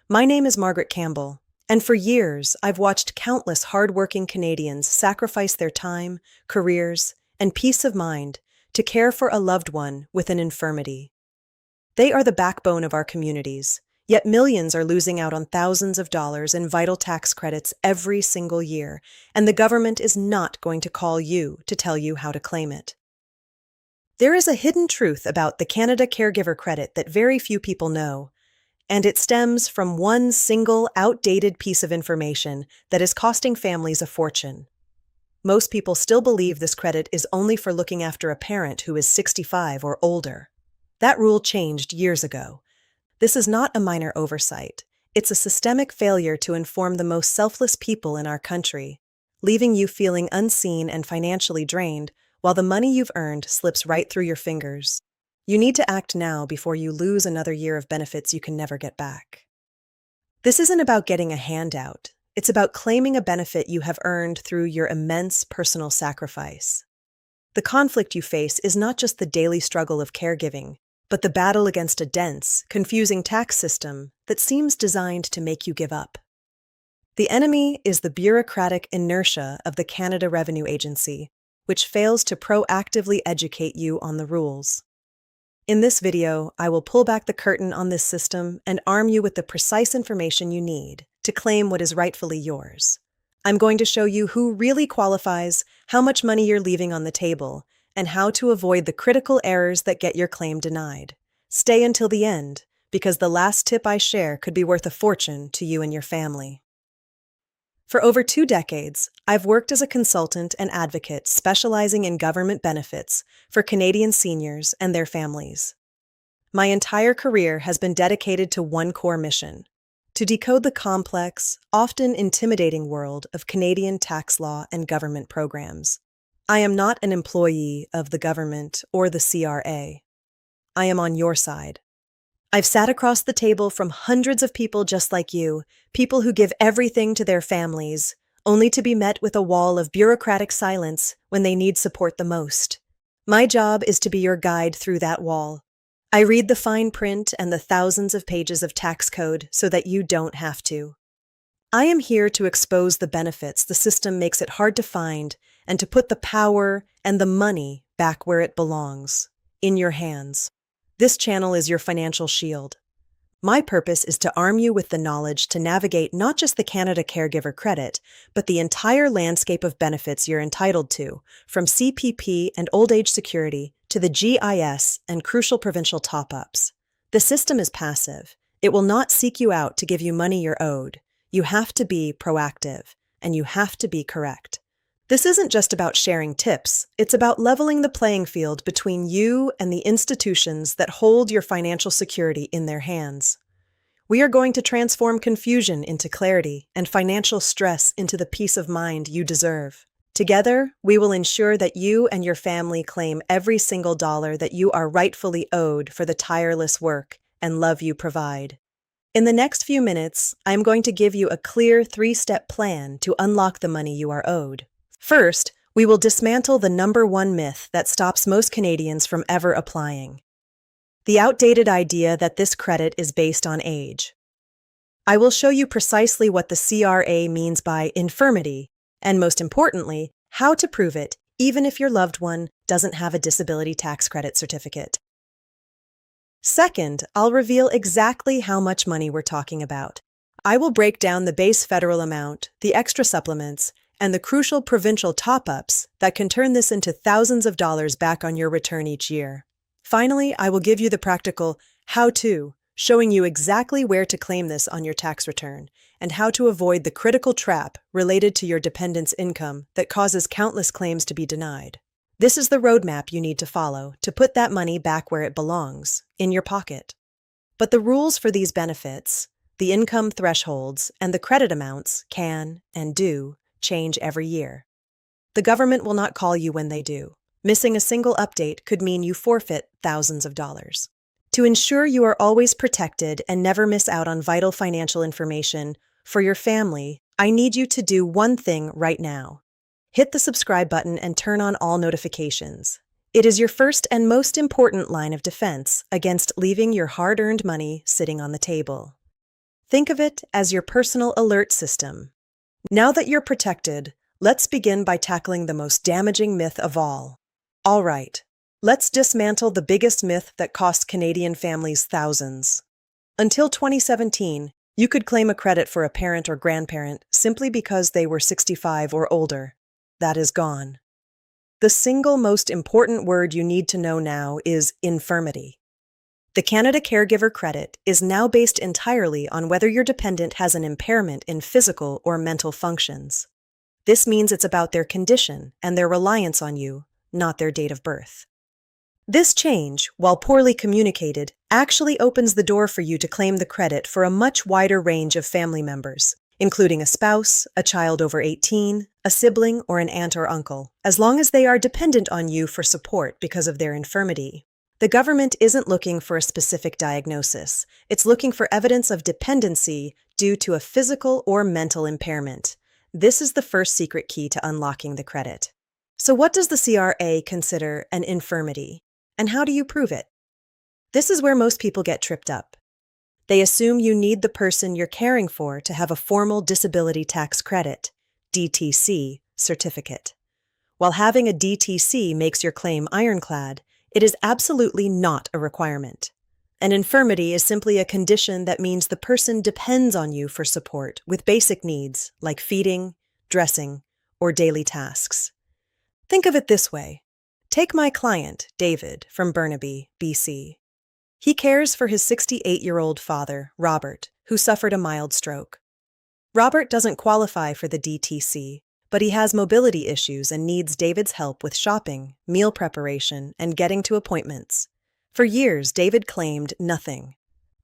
My name is Margaret Campbell, and for years I've watched countless hardworking Canadians sacrifice their time, careers, and peace of mind to care for a loved one with an infirmity. They are the backbone of our communities, yet millions are losing out on thousands of dollars in vital tax credits every single year, and the government is not going to call you to tell you how to claim it. There is a hidden truth about the Canada Caregiver credit that very few people know, and it stems from one single outdated piece of information that is costing families a fortune. Most people still believe this credit is only for looking after a parent who is 65 or older. That rule changed years ago. This is not a minor oversight. It's a systemic failure to inform the most selfless people in our country, leaving you feeling unseen and financially drained while the money you've earned slips right through your fingers. You need to act now before you lose another year of benefits you can never get back. This isn't about getting a handout. It's about claiming a benefit you have earned through your immense personal sacrifice. The conflict you face is not just the daily struggle of caregiving, but the battle against a dense, confusing tax system that seems designed to make you give up. The enemy is the bureaucratic inertia of the Canada Revenue Agency, which fails to proactively educate you on the rules. In this video, I will pull back the curtain on this system and arm you with the precise information you need to claim what is rightfully yours. I'm going to show you who really qualifies, how much money you're leaving on the table, and how to avoid the critical errors that get your claim denied. Stay until the end, because the last tip I share could be worth a fortune to you and your family. For over 2 decades, I've worked as a consultant and advocate specializing in government benefits for Canadian seniors and their families. My entire career has been dedicated to one core mission: to decode the complex, often intimidating world of Canadian tax law and government programs. I am not an employee of the government or the CRA. I am on your side. I've sat across the table from hundreds of people just like you, people who give everything to their families, only to be met with a wall of bureaucratic silence when they need support the most. My job is to be your guide through that wall. I read the fine print and the thousands of pages of tax code so that you don't have to. I am here to expose the benefits the system makes it hard to find and to put the power and the money back where it belongs, in your hands. This channel is your financial shield. My purpose is to arm you with the knowledge to navigate not just the Canada Caregiver credit, but the entire landscape of benefits you're entitled to, from CPP and old age security to the GIS and crucial provincial top-ups. The system is passive. It will not seek you out to give you money you're owed. You have to be proactive, and you have to be correct. This isn't just about sharing tips, it's about leveling the playing field between you and the institutions that hold your financial security in their hands. We are going to transform confusion into clarity and financial stress into the peace of mind you deserve. Together, we will ensure that you and your family claim every single dollar that you are rightfully owed for the tireless work and love you provide. In the next few minutes, I am going to give you a clear 3-step plan to unlock the money you are owed. First, we will dismantle the number one myth that stops most Canadians from ever applying: the outdated idea that this credit is based on age. I will show you precisely what the CRA means by infirmity, and most importantly, how to prove it, even if your loved one doesn't have a disability tax credit certificate. Second, I'll reveal exactly how much money we're talking about. I will break down the base federal amount, the extra supplements, and the crucial provincial top-ups that can turn this into thousands of dollars back on your return each year. Finally, I will give you the practical how-to, showing you exactly where to claim this on your tax return, and how to avoid the critical trap related to your dependent's income that causes countless claims to be denied. This is the roadmap you need to follow to put that money back where it belongs, in your pocket. But the rules for these benefits, the income thresholds, and the credit amounts can, and do, change every year. The government will not call you when they do. Missing a single update could mean you forfeit thousands of dollars. To ensure you are always protected and never miss out on vital financial information for your family, I need you to do one thing right now. Hit the subscribe button and turn on all notifications. It is your first and most important line of defense against leaving your hard-earned money sitting on the table. Think of it as your personal alert system. Now that you're protected, let's begin by tackling the most damaging myth of all. All right, let's dismantle the biggest myth that cost Canadian families thousands. Until 2017, you could claim a credit for a parent or grandparent simply because they were 65 or older. That is gone. The single most important word you need to know now is infirmity. The Canada Caregiver credit is now based entirely on whether your dependent has an impairment in physical or mental functions. This means it's about their condition and their reliance on you, not their date of birth. This change, while poorly communicated, actually opens the door for you to claim the credit for a much wider range of family members, including a spouse, a child over 18, a sibling, or an aunt or uncle, as long as they are dependent on you for support because of their infirmity. The government isn't looking for a specific diagnosis. It's looking for evidence of dependency due to a physical or mental impairment. This is the first secret key to unlocking the credit. So what does the CRA consider an infirmity? And how do you prove it? This is where most people get tripped up. They assume you need the person you're caring for to have a formal disability tax credit, DTC, certificate. While having a DTC makes your claim ironclad, it is absolutely not a requirement. An infirmity is simply a condition that means the person depends on you for support with basic needs like feeding, dressing, or daily tasks. Think of it this way. Take my client, David, from Burnaby, BC. He cares for his 68-year-old father, Robert, who suffered a mild stroke. Robert doesn't qualify for the DTC, but he has mobility issues and needs David's help with shopping, meal preparation, and getting to appointments. For years, David claimed nothing.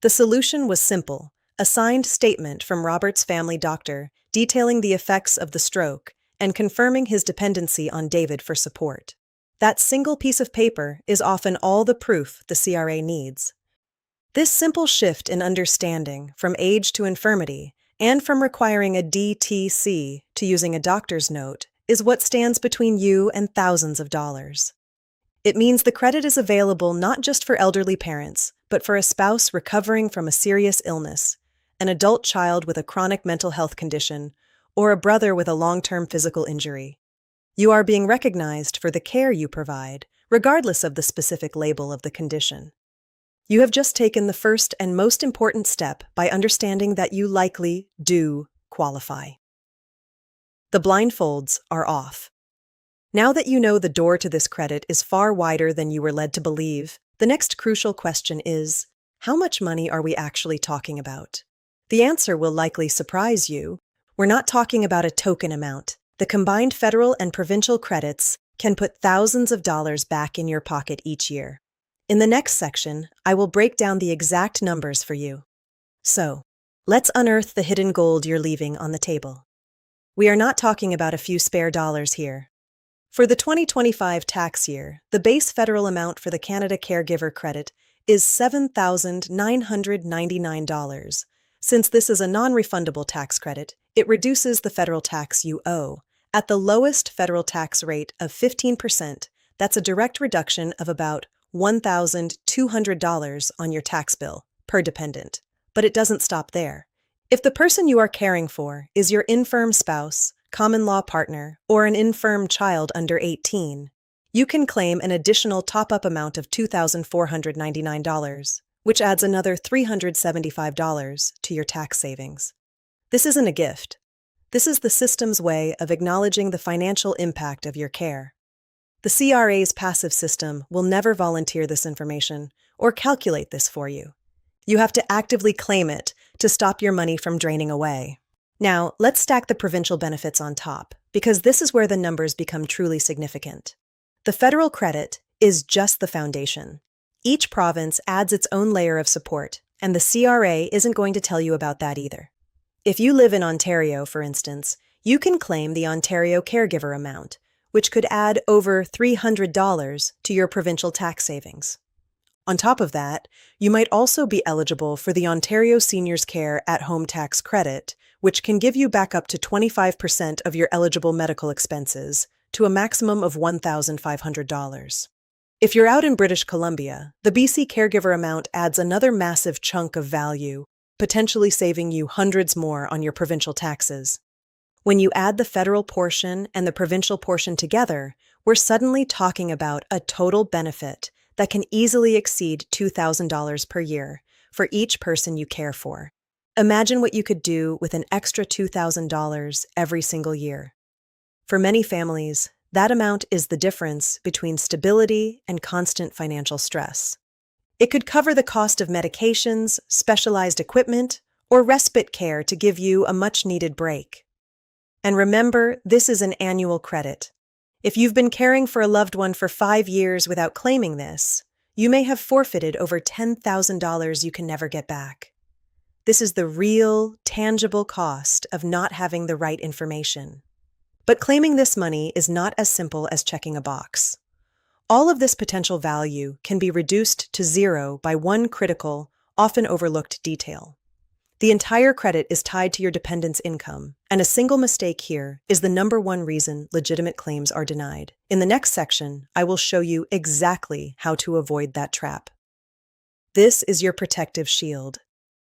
The solution was simple: a signed statement from Robert's family doctor detailing the effects of the stroke and confirming his dependency on David for support. That single piece of paper is often all the proof the CRA needs. This simple shift in understanding from age to infirmity and from requiring a DTC to using a doctor's note is what stands between you and thousands of dollars. It means the credit is available not just for elderly parents, but for a spouse recovering from a serious illness, an adult child with a chronic mental health condition, or a brother with a long-term physical injury. You are being recognized for the care you provide, regardless of the specific label of the condition. You have just taken the first and most important step by understanding that you likely do qualify. The blindfolds are off. Now that you know the door to this credit is far wider than you were led to believe, the next crucial question is, how much money are we actually talking about? The answer will likely surprise you. We're not talking about a token amount. The combined federal and provincial credits can put thousands of dollars back in your pocket each year. In the next section, I will break down the exact numbers for you. So, let's unearth the hidden gold you're leaving on the table. We are not talking about a few spare dollars here. For the 2025 tax year, the base federal amount for the Canada Caregiver credit is $7,999. Since this is a non-refundable tax credit, it reduces the federal tax you owe. At the lowest federal tax rate of 15%, that's a direct reduction of about $1,200 on your tax bill per dependent. But it doesn't stop there. If the person you are caring for is your infirm spouse, common law partner, or an infirm child under 18, you can claim an additional top-up amount of $2,499, which adds another $375 to your tax savings. This isn't a gift. This is the system's way of acknowledging the financial impact of your care. The CRA's passive system will never volunteer this information or calculate this for you. You have to actively claim it to stop your money from draining away. Now, let's stack the provincial benefits on top, because this is where the numbers become truly significant. The federal credit is just the foundation. Each province adds its own layer of support, and the CRA isn't going to tell you about that either. If you live in Ontario, for instance, you can claim the Ontario Caregiver amount, which could add over $300 to your provincial tax savings. On top of that, you might also be eligible for the Ontario Seniors Care at Home Tax Credit, which can give you back up to 25% of your eligible medical expenses, to a maximum of $1,500. If you're out in British Columbia, the BC Caregiver amount adds another massive chunk of value, potentially saving you hundreds more on your provincial taxes. When you add the federal portion and the provincial portion together, we're suddenly talking about a total benefit that can easily exceed $2,000 per year for each person you care for. Imagine what you could do with an extra $2,000 every single year. For many families, that amount is the difference between stability and constant financial stress. It could cover the cost of medications, specialized equipment, or respite care to give you a much-needed break. And remember, this is an annual credit. If you've been caring for a loved one for 5 years without claiming this, you may have forfeited over $10,000 you can never get back. This is the real, tangible cost of not having the right information. But claiming this money is not as simple as checking a box. All of this potential value can be reduced to zero by one critical, often overlooked detail. The entire credit is tied to your dependent's income, and a single mistake here is the number one reason legitimate claims are denied. In the next section, I will show you exactly how to avoid that trap. This is your protective shield.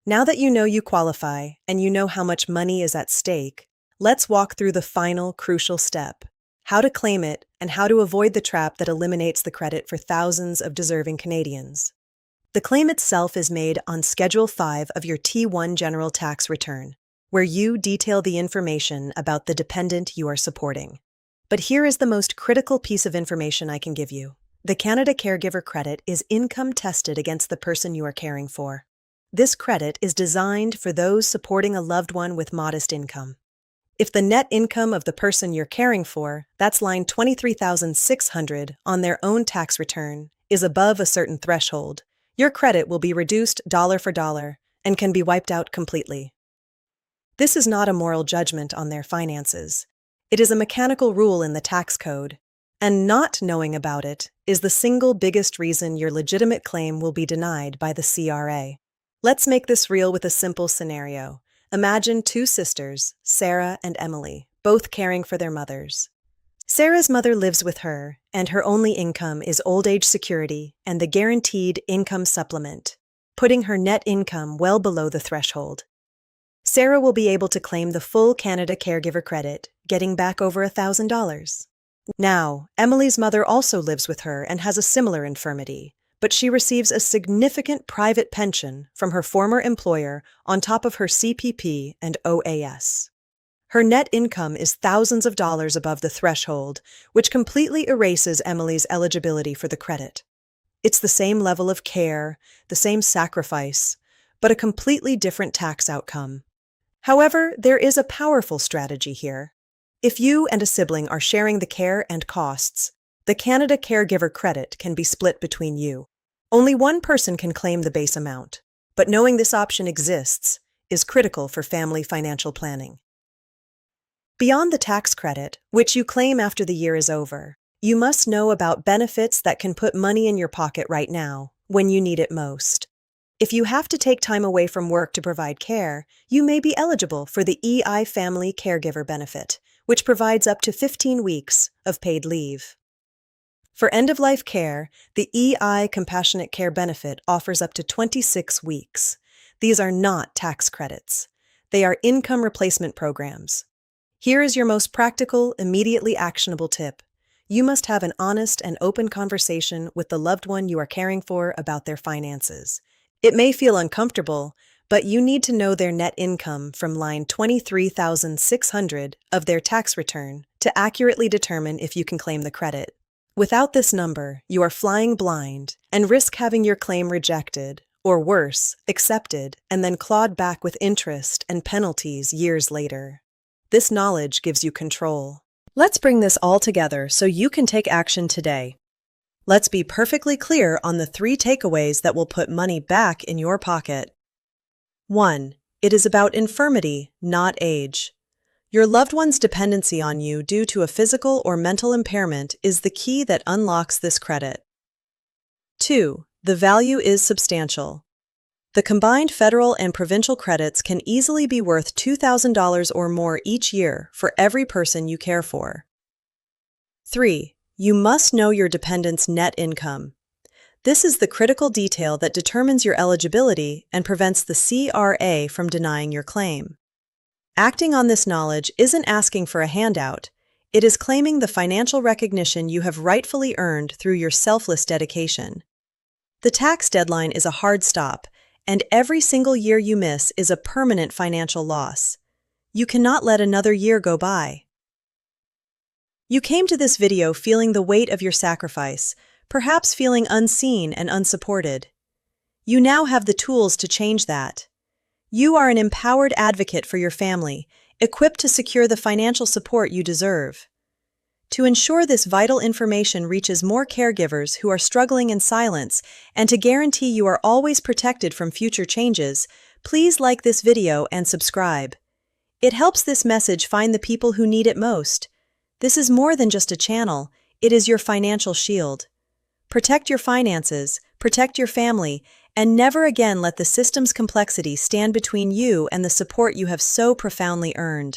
Now that you know you qualify and you know how much money is at stake, let's walk through the final crucial step: how to claim it and how to avoid the trap that eliminates the credit for thousands of deserving Canadians. The claim itself is made on Schedule 5 of your T1 General Tax Return, where you detail the information about the dependent you are supporting. But here is the most critical piece of information I can give you. The Canada Caregiver credit is income tested against the person you are caring for. This credit is designed for those supporting a loved one with modest income. If the net income of the person you're caring for, that's line 23,600 on their own tax return, is above a certain threshold, your credit will be reduced dollar for dollar and can be wiped out completely. This is not a moral judgment on their finances. It is a mechanical rule in the tax code, and not knowing about it is the single biggest reason your legitimate claim will be denied by the CRA. Let's make this real with a simple scenario. Imagine two sisters, Sarah and Emily, both caring for their mothers. Sarah's mother lives with her, and her only income is old age security and the guaranteed income supplement, putting her net income well below the threshold. Sarah will be able to claim the full Canada Caregiver credit, getting back over $1,000. Now, Emily's mother also lives with her and has a similar infirmity, but she receives a significant private pension from her former employer on top of her CPP and OAS. Her net income is thousands of dollars above the threshold, which completely erases Emily's eligibility for the credit. It's the same level of care, the same sacrifice, but a completely different tax outcome. However, there is a powerful strategy here. If you and a sibling are sharing the care and costs, the Canada Caregiver credit can be split between you. Only one person can claim the base amount, but knowing this option exists is critical for family financial planning. Beyond the tax credit, which you claim after the year is over, you must know about benefits that can put money in your pocket right now, when you need it most. If you have to take time away from work to provide care, you may be eligible for the EI Family Caregiver benefit, which provides up to 15 weeks of paid leave. For end-of-life care, the EI Compassionate Care benefit offers up to 26 weeks. These are not tax credits. They are income replacement programs. Here is your most practical, immediately actionable tip. You must have an honest and open conversation with the loved one you are caring for about their finances. It may feel uncomfortable, but you need to know their net income from line 23,600 of their tax return to accurately determine if you can claim the credit. Without this number, you are flying blind and risk having your claim rejected, or worse, accepted, and then clawed back with interest and penalties years later. This knowledge gives you control. Let's bring this all together so you can take action today. Let's be perfectly clear on the 3 takeaways that will put money back in your pocket. 1. It is about infirmity, not age. Your loved one's dependency on you due to a physical or mental impairment is the key that unlocks this credit. 2. The value is substantial. The combined federal and provincial credits can easily be worth $2,000 or more each year for every person you care for. 3. You must know your dependent's net income. This is the critical detail that determines your eligibility and prevents the CRA from denying your claim. Acting on this knowledge isn't asking for a handout, it is claiming the financial recognition you have rightfully earned through your selfless dedication. The tax deadline is a hard stop, and every single year you miss is a permanent financial loss. You cannot let another year go by. You came to this video feeling the weight of your sacrifice, perhaps feeling unseen and unsupported. You now have the tools to change that. You are an empowered advocate for your family, equipped to secure the financial support you deserve. To ensure this vital information reaches more caregivers who are struggling in silence and to guarantee you are always protected from future changes, please like this video and subscribe. It helps this message find the people who need it most. This is more than just a channel, it is your financial shield. Protect your finances, protect your family, and never again let the system's complexity stand between you and the support you have so profoundly earned.